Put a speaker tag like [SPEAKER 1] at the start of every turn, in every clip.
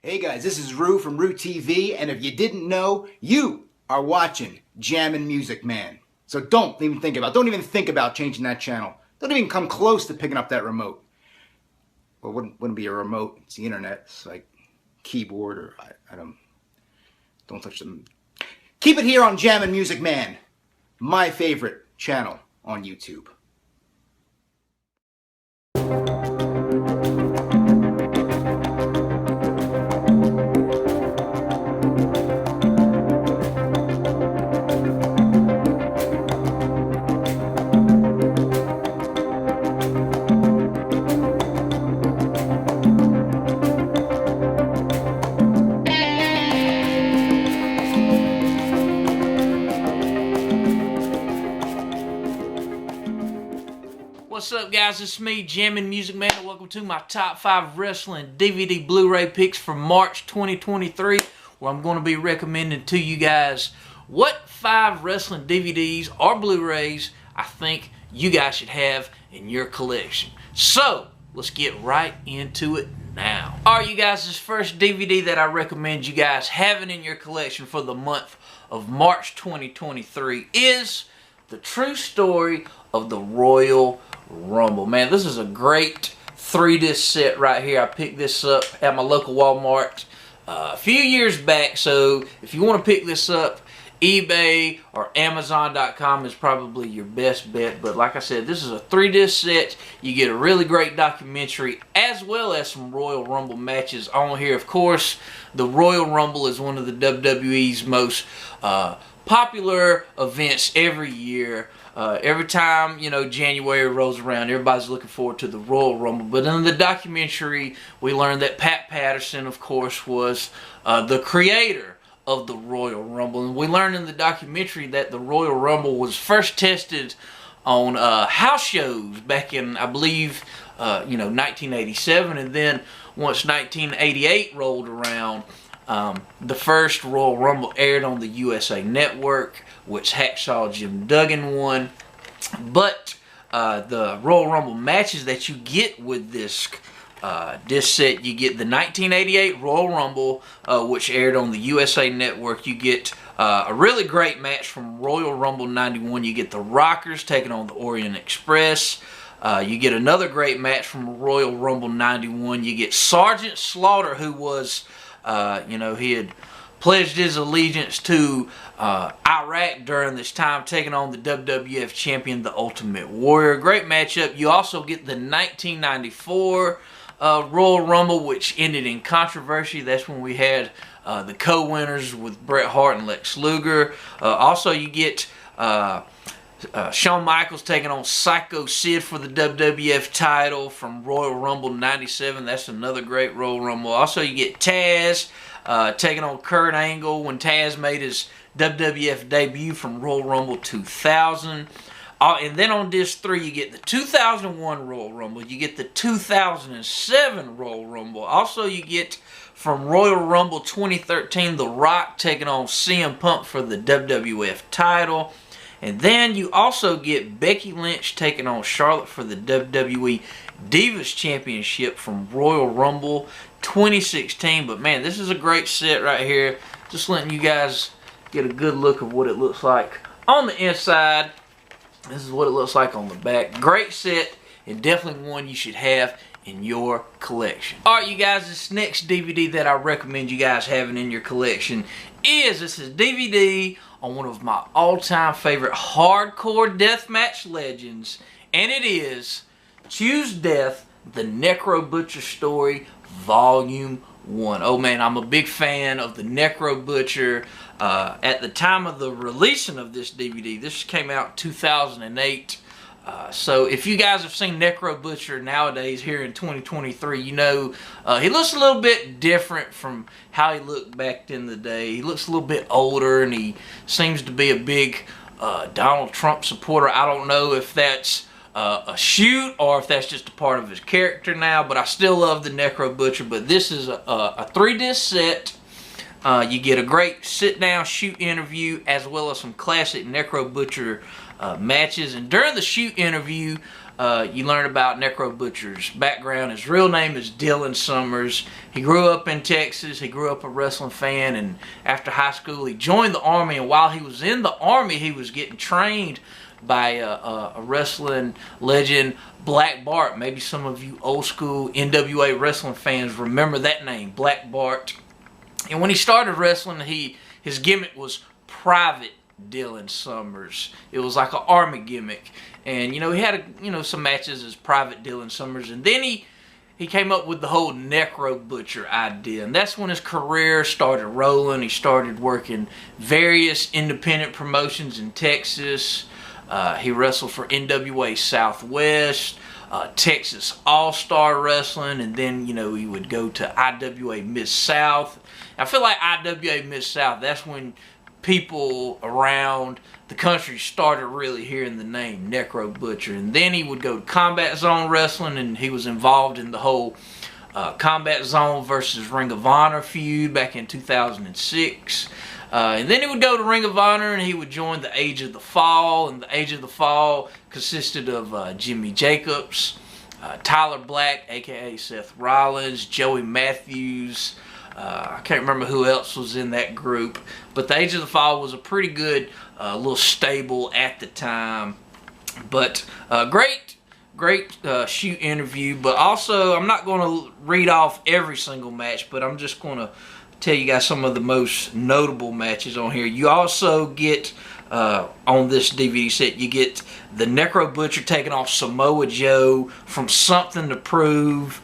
[SPEAKER 1] Hey guys, this is Rue from Rue TV, and if you didn't know, you are watching Jammin' Music Man. So don't even think about changing that channel. Don't even come close to picking up that remote. Well, it wouldn't be a remote, it's the internet. It's like keyboard or I don't touch them. Keep it here on Jammin' Music Man, my favorite channel on YouTube.
[SPEAKER 2] What's up, guys? It's me, Jammin' Music Man, and welcome to my top 5 wrestling DVD Blu-ray picks for March 2023, where I'm going to be recommending to you guys what 5 wrestling DVDs or Blu-rays I think you guys should have in your collection. So, let's get right into it now. Alright, you guys, this first DVD that I recommend you guys having in your collection for the month of March 2023 is The True Story of the Royal Rumble. Man, this is a great 3-disc set right here. I picked this up at my local Walmart a few years back, so if you want to pick this up, eBay or Amazon.com is probably your best bet. But like I said, this is a 3-disc set. You get a really great documentary as well as some Royal Rumble matches on here. Of course, the Royal Rumble is one of the WWE's most popular events every year. Every time, you know, January rolls around, everybody's looking forward to the Royal Rumble. But in the documentary, we learned that Pat Patterson, of course, was the creator of the Royal Rumble. And we learned in the documentary that the Royal Rumble was first tested on house shows back in, I believe, 1987. And then once 1988 rolled around, the first Royal Rumble aired on the USA Network, which Hacksaw Jim Duggan won. But the Royal Rumble matches that you get with this set, you get the 1988 Royal Rumble, which aired on the USA Network. You get a really great match from Royal Rumble 91. You get the Rockers taking on the Orient Express. You get another great match from Royal Rumble 91. You get Sergeant Slaughter, who was he had pledged his allegiance to Iraq during this time, taking on the WWF champion, the Ultimate Warrior. Great matchup. You also get the 1994 Royal Rumble, which ended in controversy. That's when we had the co-winners with Bret Hart and Lex Luger. Also, you get Shawn Michaels taking on Psycho Sid for the WWF title from Royal Rumble 97. That's another great Royal Rumble. Also, you get Taz taking on Kurt Angle when Taz made his WWF debut from Royal Rumble 2000. And then on disc 3, you get the 2001 Royal Rumble. You get the 2007 Royal Rumble. Also, you get from Royal Rumble 2013, The Rock taking on CM Punk for the WWF title. And then you also get Becky Lynch taking on Charlotte for the WWE Divas Championship from Royal Rumble 2016. But man, this is a great set right here. Just letting you guys get a good look of what it looks like on the inside. This is what it looks like on the back. Great set, and definitely one you should have in your collection. Alright, you guys, this next DVD that I recommend you guys having in your collection is DVD on one of my all-time favorite hardcore deathmatch legends, and it is Choose Death, The Necro Butcher Story, Volume 1. Oh man, I'm a big fan of the Necro Butcher. At the time of the releasing of this DVD, this came out in 2008. So if you guys have seen Necro Butcher nowadays here in 2023, you know he looks a little bit different from how he looked back in the day. He looks a little bit older, and he seems to be a big Donald Trump supporter. I don't know if that's a shoot or if that's just a part of his character now, but I still love the Necro Butcher. But this is a 3-disc set. You get a great sit-down shoot interview as well as some classic Necro Butcher matches. And during the shoot interview, you learn about Necro Butcher's background. His real name is Dylan Summers. He grew up in Texas. He grew up a wrestling fan, and after high school he joined the Army, and while he was in the Army he was getting trained by a wrestling legend, Black Bart. Maybe some of you old school NWA wrestling fans remember that name, Black Bart. And when he started wrestling, his gimmick was Private Dylan Summers. It was like an Army gimmick, and he had some matches as Private Dylan Summers, and then he came up with the whole Necro Butcher idea, and that's when his career started rolling. He started working various independent promotions in Texas. He wrestled for NWA Southwest, Texas All-Star Wrestling, and then he would go to IWA Mid-South. I feel like IWA Mid-South, that's when people around the country started really hearing the name Necro Butcher. And then he would go to Combat Zone Wrestling, and he was involved in the whole Combat Zone versus Ring of Honor feud back in 2006. And then he would go to Ring of Honor, and he would join the Age of the Fall. And the Age of the Fall consisted of Jimmy Jacobs, Tyler Black, aka Seth Rollins, Joey Matthews. I can't remember who else was in that group, but the Age of the Fall was a pretty good little stable at the time. But great shoot interview. But also, I'm not going to read off every single match, but I'm just going to tell you guys some of the most notable matches on here. You also get on this DVD set, you get the Necro Butcher taking off Samoa Joe from Something to Prove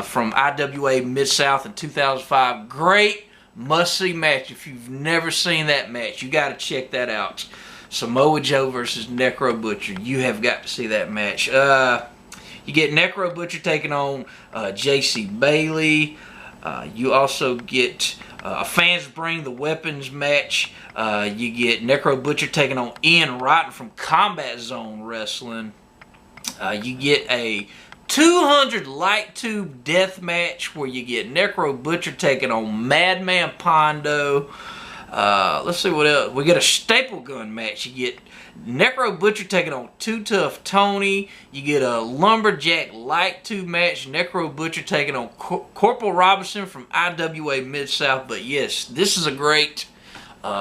[SPEAKER 2] from IWA Mid-South in 2005. Great must-see match. If you've never seen that match, you got to check that out. Samoa Joe versus Necro Butcher. You have got to see that match. You get Necro Butcher taking on J.C. Bailey. You also get a Fans Bring the Weapons match. You get Necro Butcher taking on Ian Rotten from Combat Zone Wrestling. You get a 200 light tube death match where you get Necro Butcher taking on Madman Pondo. Let's see what else. We get a staple gun match. You get Necro Butcher taking on Too Tough Tony. You get a lumberjack light tube match. Necro Butcher taking on Corporal Robinson from IWA Mid-South. But yes, this is a great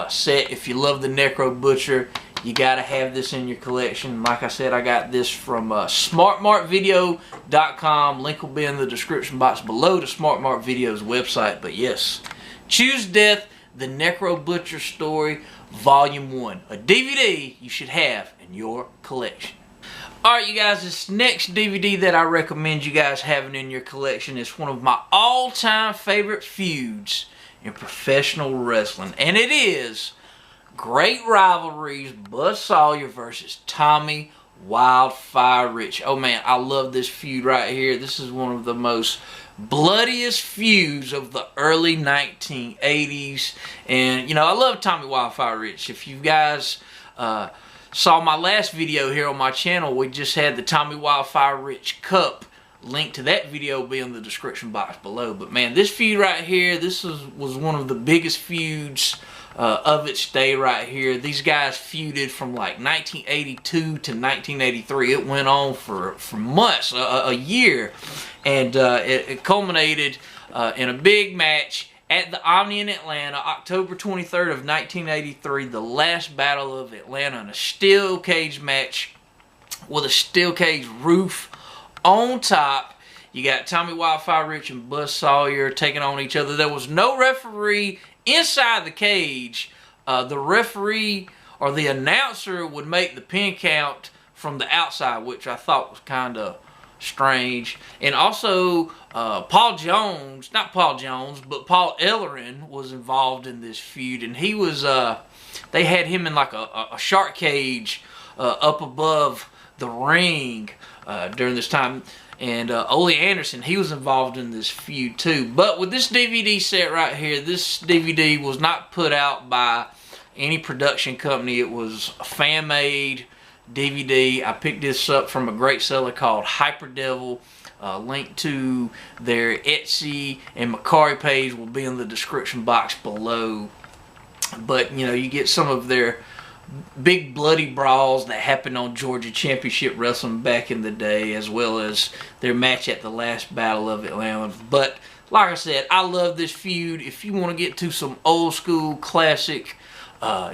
[SPEAKER 2] set. If you love the Necro Butcher, you got to have this in your collection. Like I said, I got this from smartmartvideo.com. Link will be in the description box below to Smart Mart Video's website. But yes, Choose Death, the Necro Butcher Story, Volume 1. A DVD you should have in your collection. Alright, you guys, this next DVD that I recommend you guys having in your collection is one of my all-time favorite feuds in professional wrestling. And it is Great Rivalries, Buzz Sawyer versus Tommy Wildfire Rich. Oh man, I love this feud right here. This is one of the most bloodiest feuds of the early 1980s. And I love Tommy Wildfire Rich. If you guys saw my last video here on my channel, we just had the Tommy Wildfire Rich Cup. Link to that video will be in the description box below. But man, this feud right here, this was one of the biggest feuds of its day right here. These guys feuded from like 1982 to 1983. It went on for months, a year. And it culminated in a big match at the Omni in Atlanta, October 23rd of 1983, the last Battle of Atlanta, in a steel cage match with a steel cage roof on top. You got Tommy Wildfire Rich and Buzz Sawyer taking on each other. There was no referee inside the cage. The referee or the announcer would make the pin count from the outside, which I thought was kind of strange. And also Paul Ellering was involved in this feud, and he was they had him in like a shark cage up above the ring during this time. And Ole Anderson, he was involved in this feud too. But with this DVD set right here, this DVD was not put out by any production company. It was a fan-made DVD. I picked this up from a great seller called Hyper Devil. Link to their Etsy and Macari page will be in the description box below. But you get some of their big bloody brawls that happened on Georgia Championship Wrestling back in the day, as well as their match at the last Battle of Atlanta. But like I said, I love this feud. If you want to get to some old school classic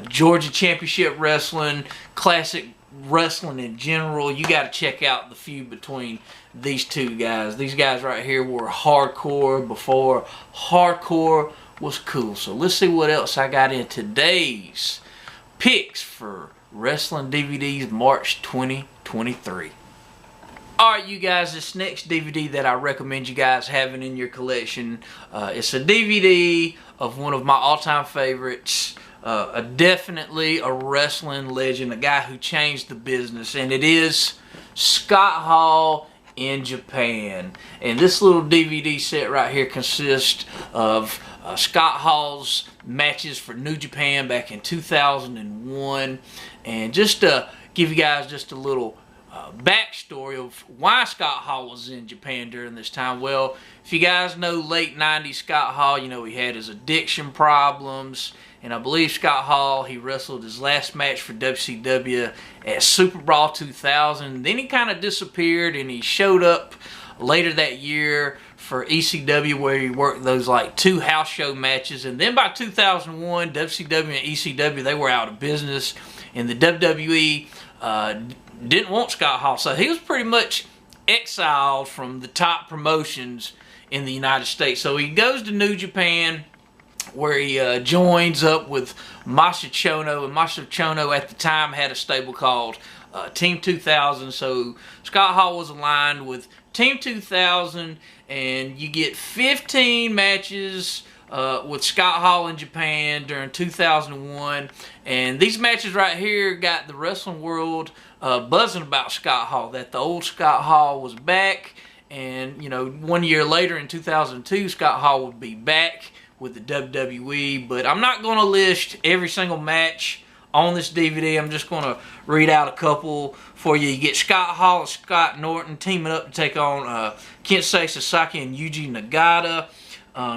[SPEAKER 2] Georgia Championship Wrestling, classic wrestling in general, you got to check out the feud between these two guys. These guys right here were hardcore before hardcore was cool. So let's see what else I got in today's picks for Wrestling DVDs March 2023. Alright, you guys, this next DVD that I recommend you guys having in your collection, it's a DVD of one of my all-time favorites, definitely a wrestling legend, a guy who changed the business, and it is Scott Hall in Japan. And this little DVD set right here consists of Scott Hall's matches for New Japan back in 2001, and just to give you guys just a little backstory of why Scott Hall was in Japan during this time. Well, if you guys know late 90s Scott Hall, you know he had his addiction problems, and I believe Scott Hall, he wrestled his last match for WCW at Super Brawl 2000. Then he kind of disappeared, and he showed up later that year for ECW, where he worked those like 2 house show matches. And then by 2001, WCW and ECW, they were out of business, and the WWE didn't want Scott Hall, so he was pretty much exiled from the top promotions in the United States. So he goes to New Japan, where he joins up with Masa Chono, and Masa Chono at the time had a stable called Team 2000. So Scott Hall was aligned with Team 2000, and you get 15 matches with Scott Hall in Japan during 2001. And these matches right here got the wrestling world buzzing about Scott Hall, that the old Scott Hall was back. And, you know, 1 year later in 2002, Scott Hall would be back with the WWE. But I'm not going to list every single match on this DVD. I'm just going to read out a couple for you. You get Scott Hall and Scott Norton teaming up to take on Kensei Sasaki and Yuji Nagata.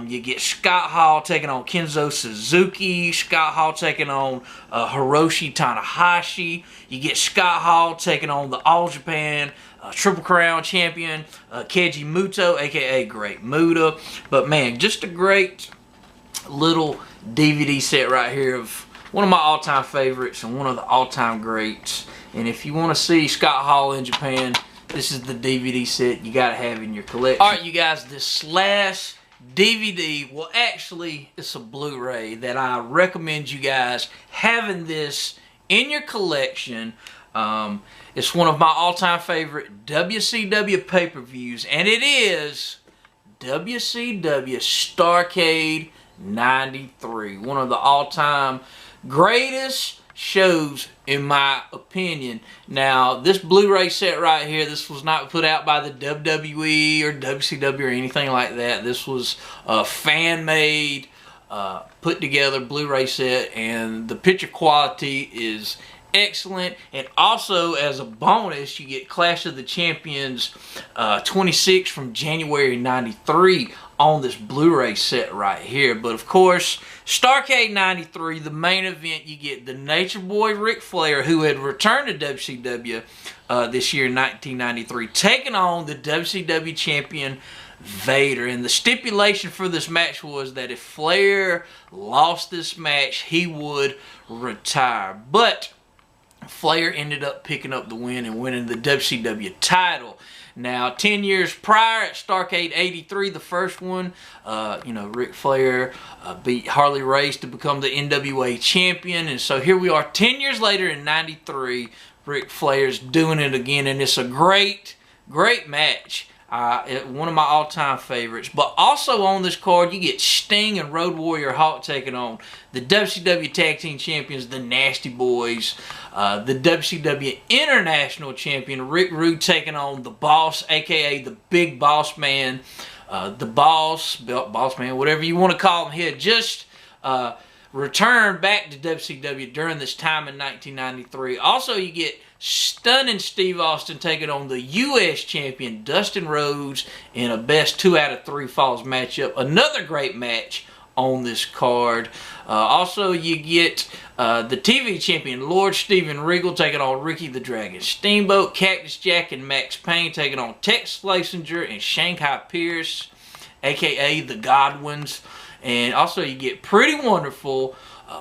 [SPEAKER 2] You get Scott Hall taking on Kenzo Suzuki, Scott Hall taking on Hiroshi Tanahashi. You get Scott Hall taking on the All Japan Triple Crown champion Keiji Muto, aka Great Muta. But man, just a great little DVD set right here of one of my all-time favorites and one of the all-time greats. And if you want to see Scott Hall in Japan, this is the DVD set you got to have in your collection. Alright, you guys, this last DVD, well actually it's a Blu-ray that I recommend you guys having this in your collection. It's one of my all-time favorite WCW pay-per-views, and it is WCW Starcade 93. One of the all-time greatest shows in my opinion. Now this Blu-ray set right here, this was not put out by the WWE or WCW or anything like that. This was a fan-made put together Blu-ray set, and the picture quality is excellent. And also as a bonus, you get Clash of the Champions 26 from January 93 on this Blu-ray set right here. But of course, Starcade 93, the main event, you get the Nature Boy Ric Flair, who had returned to WCW this year in 1993, taking on the WCW champion Vader. And the stipulation for this match was that if Flair lost this match, he would retire. But Flair ended up picking up the win and winning the WCW title. Now, 10 years prior at Starcade 83, the first one, you know, Ric Flair beat Harley Race to become the NWA champion. And so here we are 10 years later in 93, Ric Flair's doing it again. And it's a great, great match. One of my all-time favorites. But also on this card, you get Sting and Road Warrior Hawk taking on the WCW Tag Team Champions, the Nasty Boys. The WCW International Champion, Rick Rude, taking on the Boss, a.k.a. the Big Boss Man. The Boss, Boss Man, whatever you want to call him. He had just returned back to WCW during this time in 1993. Also, you get Stunning Steve Austin taking on the U.S. champion Dustin Rhodes in a best 2 out of 3 falls matchup. Another great match on this card. Also, you get the TV champion, Lord Steven Regal, taking on Ricky the Dragon Steamboat, Cactus Jack and Max Payne taking on Tex Flasinger and Shanghai Pierce, aka the Godwins. And also you get Pretty Wonderful,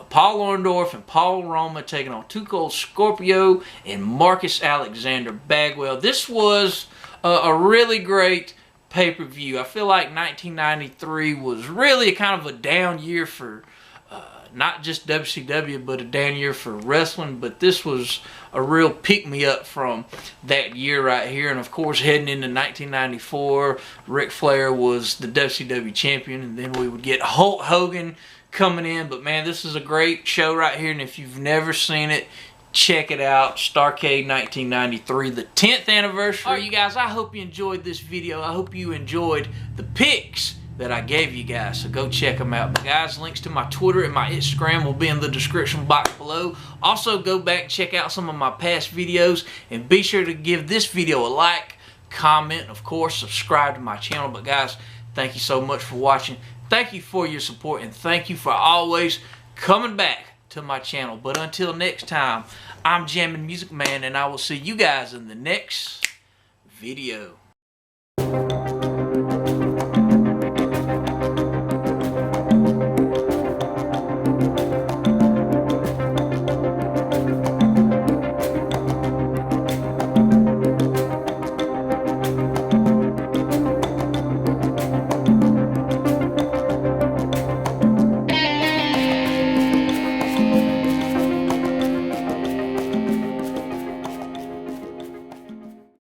[SPEAKER 2] Paul Orndorff and Paul Roma taking on Too Cold Scorpio and Marcus Alexander Bagwell. This was a really great pay-per-view. I feel like 1993 was really kind of a down year for not just WCW, but a down year for wrestling. But this was a real pick-me-up from that year right here. And of course, heading into 1994, Ric Flair was the WCW champion, and then we would get Hulk Hogan coming in. But man, this is a great show right here, and if you've never seen it, check it out. Starcade 1993, the 10th anniversary. Alright, you guys, I hope you enjoyed this video. I hope you enjoyed the picks that I gave you guys, so go check them out. But guys, links to my Twitter and my Instagram will be in the description box below. Also, go back, check out some of my past videos, and be sure to give this video a like, comment, and of course, subscribe to my channel. But guys, thank you so much for watching. Thank you for your support, and thank you for always coming back to my channel. But until next time, I'm Jammin' Music Man, and I will see you guys in the next video.